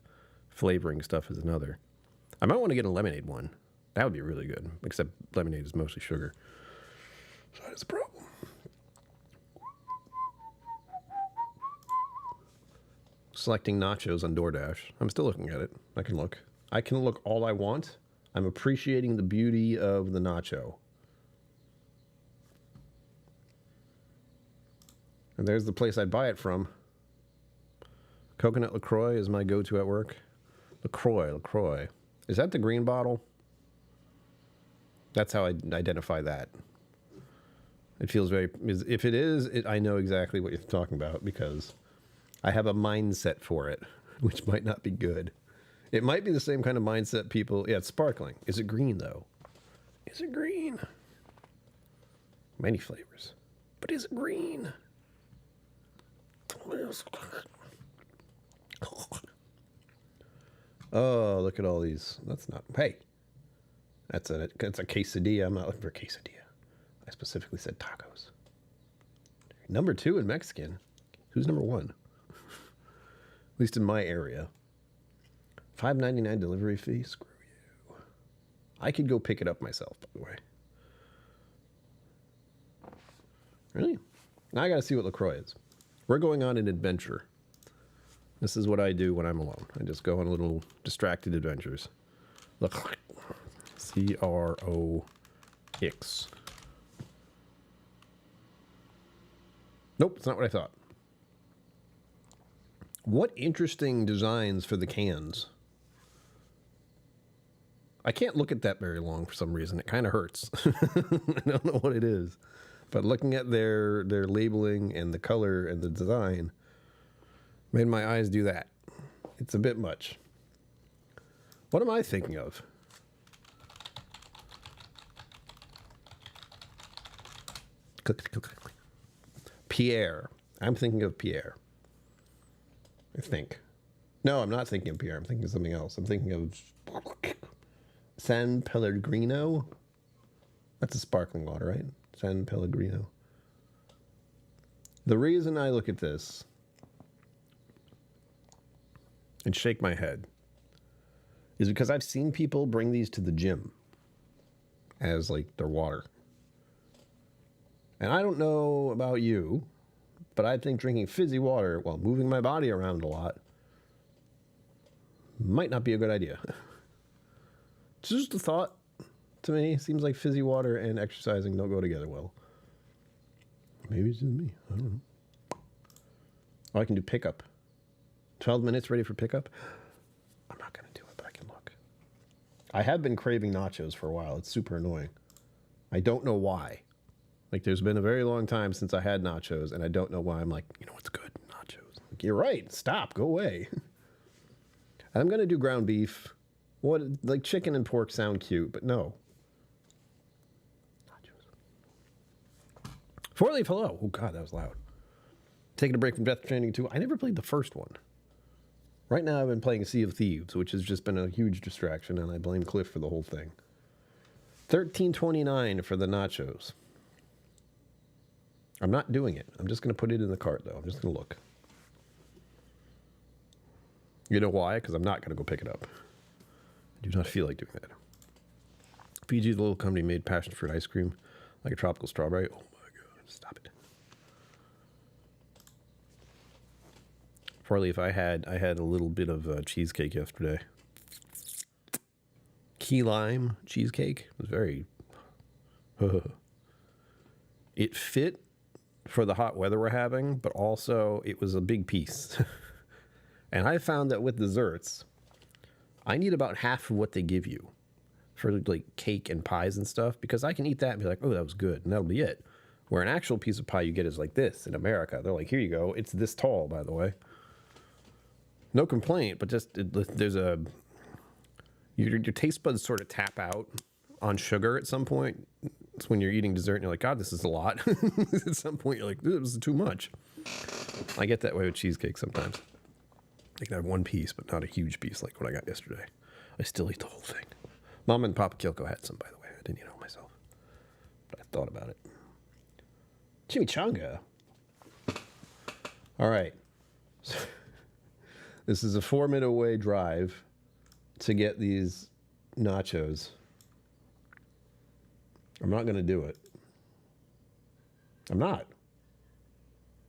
flavoring stuff is another. I might want to get a lemonade one. That would be really good, except lemonade is mostly sugar. So that's a problem. Selecting nachos on DoorDash. I'm still looking at it. I can look. I can look all I want. I'm appreciating the beauty of the nacho. And there's the place I'd buy it from. Coconut LaCroix is my go-to at work. LaCroix. Is that the green bottle? That's how I identify that. It feels very... If it is, I know exactly what you're talking about because I have a mindset for it, which might not be good. It might be the same kind of mindset people... Yeah, it's sparkling. Is it green, though? Is it green? Many flavors. But is it green? Oh, look at all these. That's not... Hey. That's a quesadilla. I'm not looking for a quesadilla. I specifically said tacos. Number 2 in Mexican. Who's number 1? At least in my area. $5.99 delivery fee? Screw you. I could go pick it up myself, by the way. Really? Now I gotta see what LaCroix is. We're going on an adventure. This is what I do when I'm alone. I just go on little distracted adventures. Look. CROX. Nope, it's not what I thought. What interesting designs for the cans. I can't look at that very long for some reason. It kind of hurts. I don't know what it is. But looking at their labeling and the color and the design made my eyes do that. It's a bit much. What am I thinking of? Pierre. I'm thinking of Pierre. I think. No, I'm not thinking of Pierre. I'm thinking of something else. I'm thinking of San Pellegrino. That's a sparkling water, right? San Pellegrino. The reason I look at this and shake my head is because I've seen people bring these to the gym as like their water. And I don't know about you, but I think drinking fizzy water while moving my body around a lot might not be a good idea. It's just a thought to me. Seems like fizzy water and exercising don't go together well. Maybe it's just me. I don't know. Oh, I can do pickup. 12 minutes ready for pickup? I'm not going to do it, but I can look. I have been craving nachos for a while. It's super annoying. I don't know why. Like, there's been a very long time since I had nachos, and I don't know why. I'm like, you know what's good? Nachos. Like, you're right. Stop. Go away. I'm going to do ground beef. What, like, chicken and pork sound cute, but no. Nachos. Four-leaf hello. Oh, God, that was loud. Taking a break from Death Stranding 2. I never played the first one. Right now, I've been playing Sea of Thieves, which has just been a huge distraction, and I blame Cliff for the whole thing. $13.29 for the nachos. I'm not doing it. I'm just going to put it in the cart, though. I'm just going to look. You know why? Because I'm not going to go pick it up. I do not feel like doing that. Fiji, the little company, made passion fruit ice cream like a tropical strawberry. Oh, my God. Stop it. Four-leaf, I had a little bit of cheesecake yesterday. Key lime cheesecake. It was very... It fit for the hot weather we're having, but also it was a big piece. And I found that with desserts, I need about half of what they give you for like cake and pies and stuff, because I can eat that and be like, oh, that was good, and that'll be it. Where an actual piece of pie you get is like this in America. They're like, here you go. It's this tall, by the way. No complaint, but just there's a... Your taste buds sort of tap out on sugar at some point. It's when you're eating dessert and you're like, God, this is a lot. At some point you're like, this is too much. I get that way with cheesecake sometimes. I can have one piece, but not a huge piece like what I got yesterday. I still eat the whole thing. Mom and Papa KillCo had some, by the way. I didn't eat it all myself. But I thought about it. Chimichanga. All right. This is a 4-minute away drive to get these nachos. I'm not going to do it. I'm not.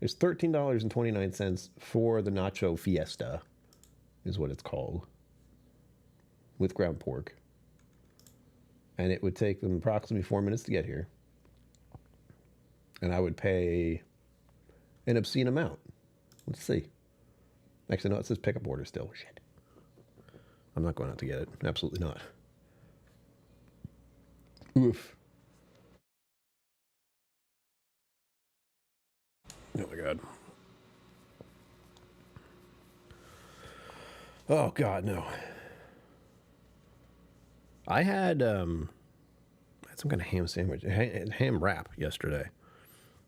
It's $13.29 for the Nacho Fiesta, is what it's called, with ground pork. And it would take them approximately 4 minutes to get here. And I would pay an obscene amount. Let's see. Actually, no, it says pickup order still. Shit. I'm not going out to get it. Absolutely not. Oof. Oh my God. Oh God, no. I had some kind of ham sandwich, ham wrap yesterday.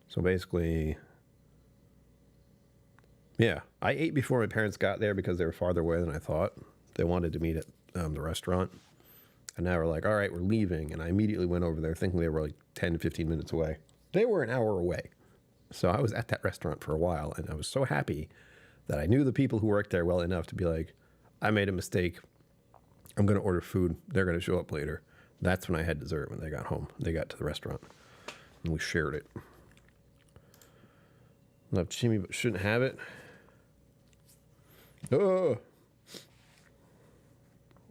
So basically, yeah, I ate before my parents got there because they were farther away than I thought. They wanted to meet at the restaurant. And now we're like, all right, we're leaving. And I immediately went over there thinking they were like 10 to 15 minutes away. They were an hour away. So I was at that restaurant for a while, and I was so happy that I knew the people who worked there well enough to be like, I made a mistake. I'm going to order food. They're going to show up later. That's when I had dessert when they got home. They got to the restaurant, and we shared it. Love chimney, but shouldn't have it. Oh,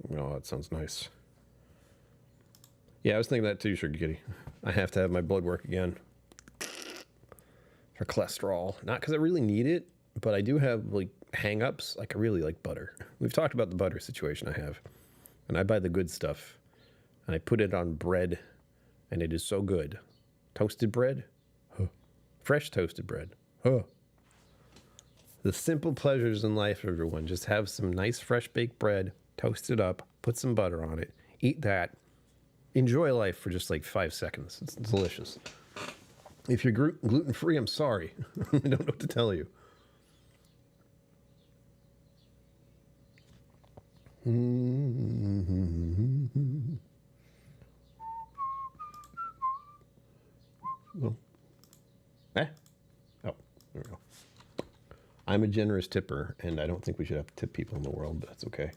that sounds nice. Yeah, I was thinking that too, Sugar Kitty. I have to have my blood work again for cholesterol. Not because I really need it, but I do have like hang-ups. Like I really like butter. We've talked about the butter situation I have. And I buy the good stuff. And I put it on bread. And it is so good. Toasted bread. Huh. Fresh toasted bread. Huh. The simple pleasures in life, everyone. Just have some nice fresh baked bread. Toast it up. Put some butter on it. Eat that. Enjoy life for just like 5 seconds. It's delicious. If you're gluten-free, I'm sorry. I don't know what to tell you. Well, oh, there we go. I'm a generous tipper, and I don't think we should have to tip people in the world, but that's okay.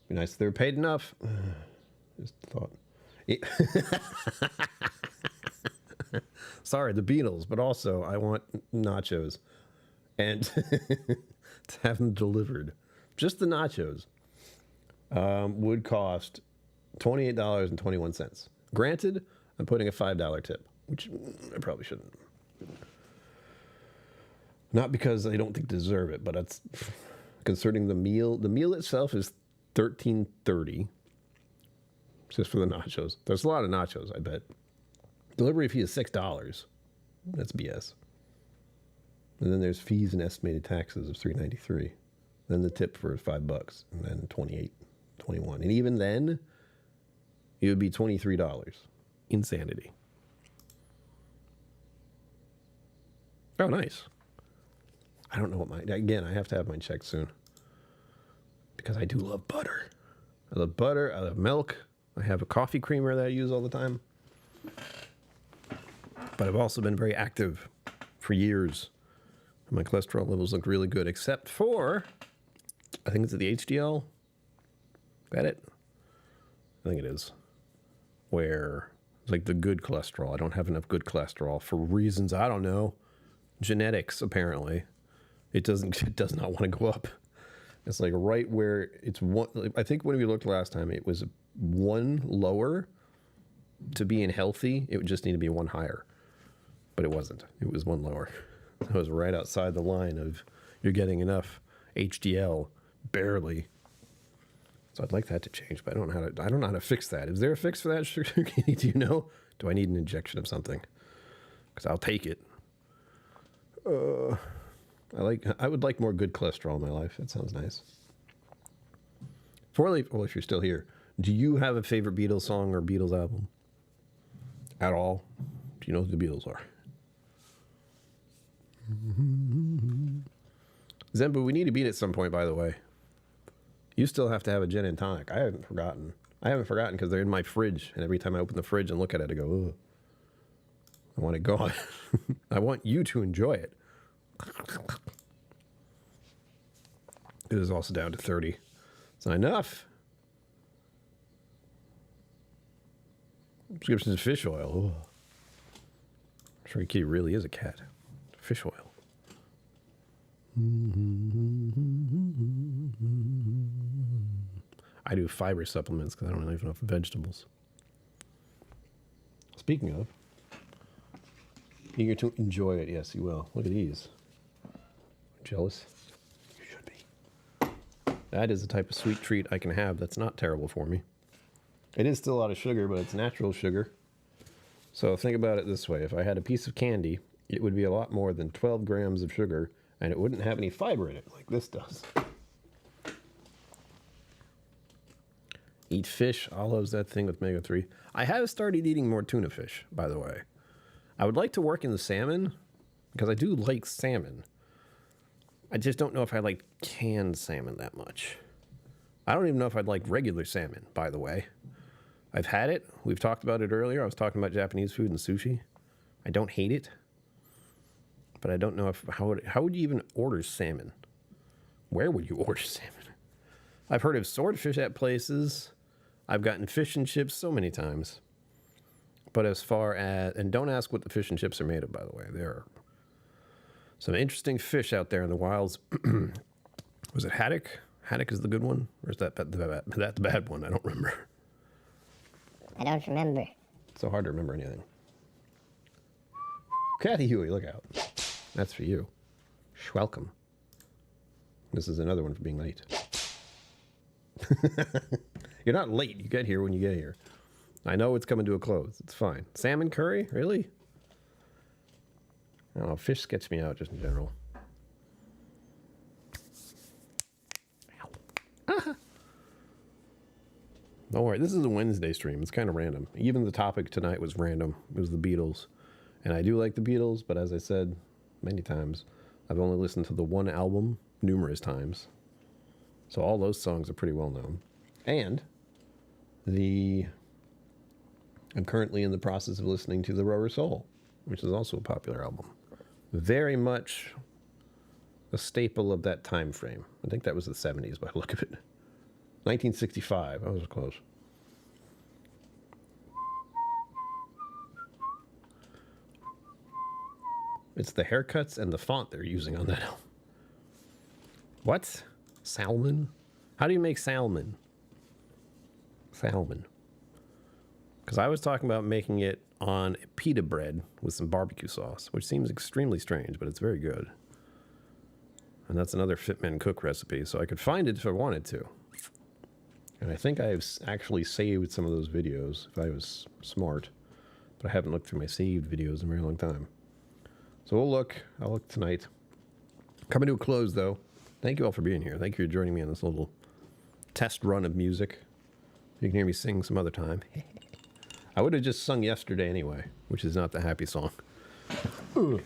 Be nice if they were paid enough. Just thought. Sorry, the Beatles, but also I want nachos and to have them delivered. Just the nachos would cost $28.21. Granted, I'm putting a $5 tip, which I probably shouldn't. Not because I don't think they deserve it, but that's concerning the meal. The meal itself is $13.30 just for the nachos. There's a lot of nachos, I bet. Delivery fee is $6. That's BS. And then there's fees and estimated taxes of $3.93. Then the tip for $5, and then $28.21. And even then, it would be $23. Insanity. Oh, nice. I don't know what again, I have to have mine checked soon. Because I do love butter. I love butter, I love milk. I have a coffee creamer that I use all the time. But I've also been very active for years. My cholesterol levels look really good, except for, I think it's at the HDL. Is that it? I think it is. Where it's like the good cholesterol. I don't have enough good cholesterol for reasons I don't know. Genetics, apparently. It does not want to go up. It's like right where it's one. I think when we looked last time, it was one lower to being healthy. It would just need to be one higher. But it wasn't. It was one lower. It was right outside the line of you're getting enough HDL, barely. So I'd like that to change, but I don't know how to fix that. Is there a fix for that, Sugar Kitty? Do you know? Do I need an injection of something? Because I'll take it. I would like more good cholesterol in my life. That sounds nice. Well, if you're still here, do you have a favorite Beatles song or Beatles album? At all? Do you know who the Beatles are? Zembu, we need to beat at some point, by the way. You still have to have a gin and tonic. I haven't forgotten. Because they're in my fridge, and every time I open the fridge and look at it, I go, ugh. I want it gone. I want you to enjoy it. It is also down to 30. It's not enough. Prescription of fish oil. Oh. Sugar Kitty really is a cat. Fish oil. I do fiber supplements because I don't have enough vegetables. Speaking of, eager to enjoy it. Yes, you will. Look at these. Jealous? You should be. That is the type of sweet treat I can have that's not terrible for me. It is still a lot of sugar, but it's natural sugar. So think about it this way. If I had a piece of candy, it would be a lot more than 12 grams of sugar, and it wouldn't have any fiber in it like this does. Eat fish. Olives, that thing with omega-3. I have started eating more tuna fish, by the way. I would like to work in the salmon, because I do like salmon. I just don't know if I like canned salmon that much. I don't even know if I'd like regular salmon, by the way. I've had it. We've talked about it earlier. I was talking about Japanese food and sushi. I don't hate it. But I don't know how would you even order salmon? Where would you order salmon? I've heard of swordfish at places. I've gotten fish and chips so many times. But as far as, and don't ask what the fish and chips are made of, by the way. There are some interesting fish out there in the wilds. Was it haddock? Haddock is the good one? Or is that the bad one? I don't remember. I don't remember. It's so hard to remember anything. Kathy Huey, look out. That's for you. Welcome. This is another one for being late. You're not late. You get here when you get here. I know it's coming to a close. It's fine. Salmon curry? Really? I don't know. Fish sketch me out just in general. Don't worry. This is a Wednesday stream. It's kind of random. Even the topic tonight was random. It was the Beatles. And I do like the Beatles, but as I said many times, I've only listened to the one album numerous times. So all those songs are pretty well known. And I'm currently in the process of listening to The Rubber Soul, which is also a popular album. Very much a staple of that time frame. I think that was the 70s by the look of it. 1965. I was close. It's the haircuts and the font they're using on that album. What? Salmon? How do you make salmon? Salmon. Because I was talking about making it on pita bread with some barbecue sauce, which seems extremely strange, but it's very good. And that's another Fitman Cook recipe, so I could find it if I wanted to. And I think I've actually saved some of those videos if I was smart, but I haven't looked through my saved videos in a very long time. So we'll look. I'll look tonight. Coming to a close, though. Thank you all for being here. Thank you for joining me on this little test run of music. You can hear me sing some other time. I would have just sung yesterday anyway, which is not the happy song. Boom,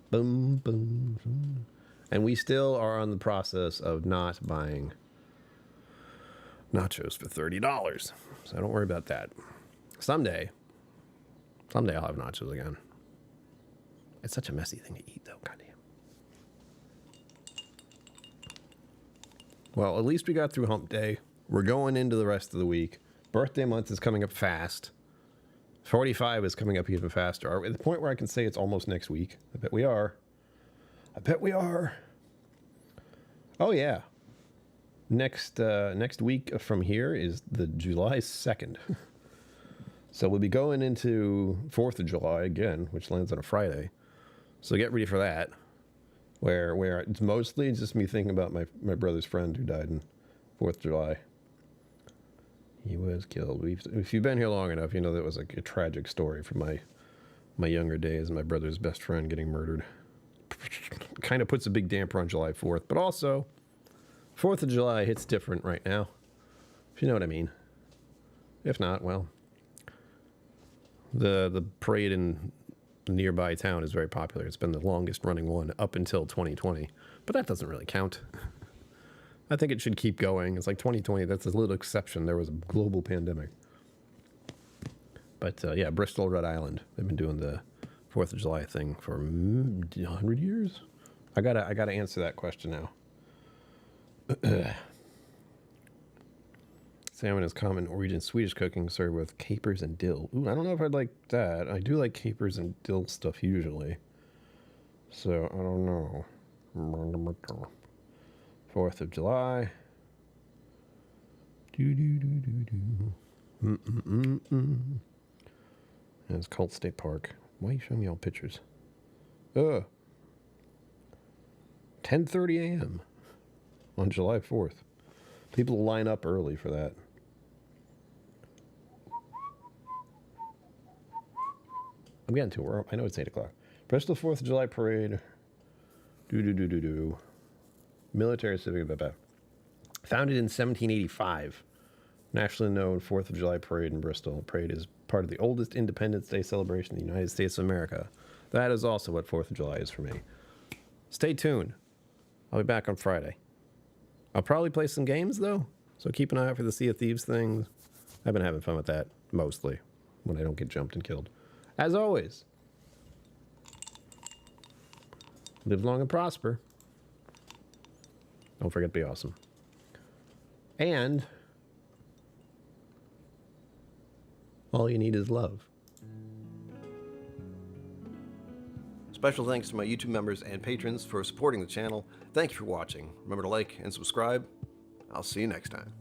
boom. And we still are on the process of not buying nachos for $30. So don't worry about that. Someday I'll have nachos again. It's such a messy thing to eat, though. Goddamn. Well, at least we got through hump day. We're going into the rest of the week. Birthday month is coming up fast. 45 is coming up even faster. Are we at the point where I can say it's almost next week? I bet we are. I bet we are. Oh, yeah. Next week from here is the July 2nd. So we'll be going into 4th of July again, which lands on a Friday. So get ready for that. Where it's mostly just me thinking about my brother's friend who died in 4th of July. He was killed. If you've been here long enough, you know that was like a tragic story from my younger days. My brother's best friend getting murdered. Kind of puts a big damper on July 4th. But also, 4th of July hits different right now. If you know what I mean. If not, well, the parade in the nearby town is very popular. It's been the longest running one up until 2020. But that doesn't really count. I think it should keep going. It's like 2020, that's a little exception. There was a global pandemic. But yeah, Bristol, Rhode Island. They've been doing the 4th of July thing for 100 years? I gotta answer that question now. Salmon is common Norwegian Swedish cooking served with capers and dill. Ooh, I don't know if I'd like that. I do like capers and dill stuff usually. So, I don't know. 4th of July. And it's Colt State Park. Why are you showing me all pictures? 10:30 a.m. on July 4th. People will line up early for that. I'm getting to it. I know it's 8 o'clock. Bristol 4th of July parade. Military civic. Founded in 1785. Nationally known 4th of July parade in Bristol. The parade is part of the oldest Independence Day celebration in the United States of America. That is also what 4th of July is for me. Stay tuned. I'll be back on Friday. I'll probably play some games, though. So keep an eye out for the Sea of Thieves thing. I've been having fun with that, mostly, when I don't get jumped and killed. As always, live long and prosper. Don't forget to be awesome. And all you need is love. Special thanks to my YouTube members and patrons for supporting the channel. Thank you for watching. Remember to like and subscribe. I'll see you next time.